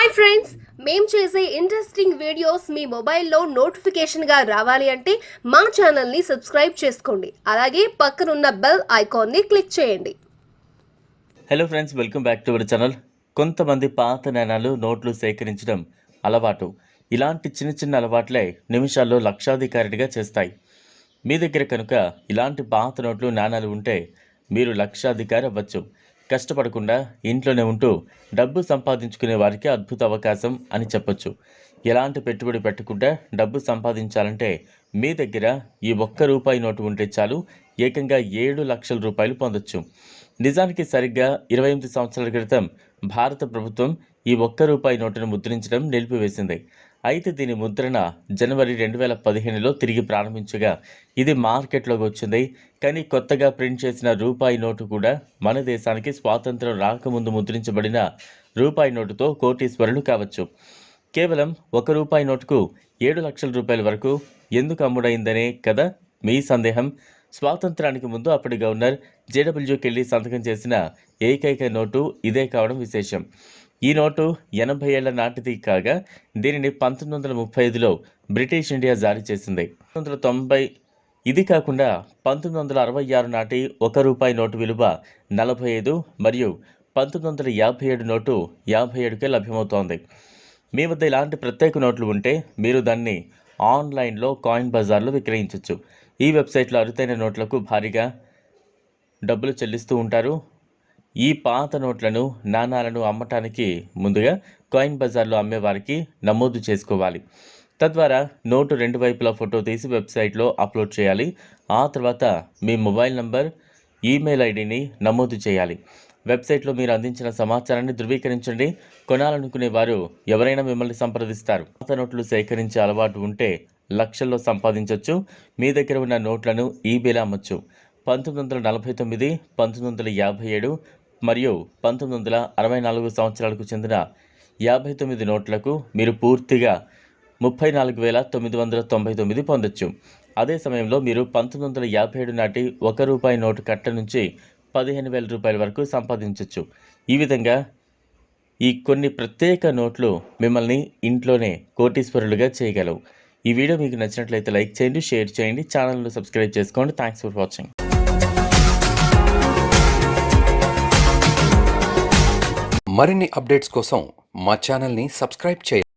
Hi friends, మేము చేసే interesting videos మీ మొబైల్లో నోటిఫికేషన్గా రావాలి అంటే మా ఛానల్ని సబ్స్క్రైబ్ చేసుకోండి. అలాగే పక్కనున్న బెల్ ఐకాన్ని క్లిక్ చేయండి. Hello friends, welcome back to our channel. కొంతమంది పాత నాణాలు నోట్లు సేకరించడం అలవాటు. ఇలాంటి చిన్న చిన్న అలవాట్లే నిమిషాల్లో లక్షాధికారిగా చేస్తాయి. మీ దగ్గర కనుక ఇలాంటి పాత నోట్లు నాణాలు ఉంటే మీరు లక్షాధికారి అవ్వచ్చు. కష్టపడకుండా ఇంట్లోనే ఉంటూ డబ్బు సంపాదించుకునే వారికి అద్భుత అవకాశం అని చెప్పొచ్చు. ఎలాంటి పెట్టుబడి పెట్టకుండా డబ్బు సంపాదించాలంటే మీ దగ్గర ఈ ₹1 నోటు ఉంటే చాలు, ఏకంగా 7 లక్షల రూపాయలు పొందొచ్చు. నిజానికి సరిగ్గా 28 సంవత్సరాల క్రితం భారత ప్రభుత్వం ఈ ₹1 నోటును ముద్రించడం నిలిపివేసింది. అయితే దీని ముద్రణ జనవరి 2015లో తిరిగి ప్రారంభించగా ఇది మార్కెట్లోకి వచ్చింది. కానీ కొత్తగా ప్రింట్ చేసిన రూపాయి నోటు కూడా మన దేశానికి స్వాతంత్రం రాకముందు ముద్రించబడిన రూపాయి నోటుతో కోటీశ్వరులు కావచ్చు. కేవలం ₹1 నోటుకు 7 లక్షల రూపాయల వరకు ఎందుకు అమ్ముడైందనే కదా మీ సందేహం. స్వాతంత్రానికి ముందు అప్పటి గవర్నర్ జేడబ్ల్యూ కెల్లీ సంతకం చేసిన ఏకైక నోటు ఇదే కావడం విశేషం. ఈ నోటు 80 ఏళ్ల నాటిది కాగా దీనిని 1935లో బ్రిటిష్ ఇండియా జారీ చేసింది. 1990 ఇది కాకుండా 1966 నాటి ₹1 నోటు విలువ 45 మరియు 1957 నోటు 57కే లభ్యమవుతోంది. మీ వద్ద ఇలాంటి ప్రత్యేక నోట్లు ఉంటే మీరు దాన్ని ఆన్లైన్లో కాయిన్ బజార్లో విక్రయించవచ్చు. ఈ వెబ్సైట్లో అరుదైన నోట్లకు భారీగా డబ్బులు చెల్లిస్తూ ఉంటారు. ఈ పాత నోట్లను నాణాలను అమ్మటానికి ముందుగా కాయిన్ బజార్లో అమ్మేవారికి నమోదు చేసుకోవాలి. తద్వారా నోటు 2 వైపులా ఫోటో తీసి వెబ్సైట్లో అప్లోడ్ చేయాలి. ఆ తర్వాత మీ మొబైల్ నంబర్, ఈమెయిల్ ఐడిని నమోదు చేయాలి. వెబ్సైట్లో మీరు అందించిన సమాచారాన్ని ధృవీకరించండి. కొనాలనుకునే వారు ఎవరైనా మిమ్మల్ని సంప్రదిస్తారు. పాత నోట్లు సేకరించే అలవాటు ఉంటే లక్షల్లో సంపాదించవచ్చు. మీ దగ్గర ఉన్న నోట్లను ఈబేలో అమ్మచ్చు. 1949, 1957 మరియు 1964 సంవత్సరాలకు చెందిన 59 నోట్లకు మీరు పూర్తిగా 34,999 పొందొచ్చు. అదే సమయంలో మీరు 1957 నాటి ₹1 నోటు కట్ట నుంచి 15,000 రూపాయల వరకు సంపాదించవచ్చు. ఈ విధంగా ఈ కొన్ని ప్రత్యేక నోట్లు మిమ్మల్ని ఇంట్లోనే కోటీశ్వరులుగా చేయగలవు. ఈ వీడియో మీకు నచ్చినట్లయితే లైక్ చేయండి, షేర్ చేయండి, ఛానల్ను సబ్స్క్రైబ్ చేసుకోండి. Thanks for watching. మరిన్ని అప్డేట్స్ కోసం మా ఛానల్ని సబ్స్క్రైబ్ చేయండి.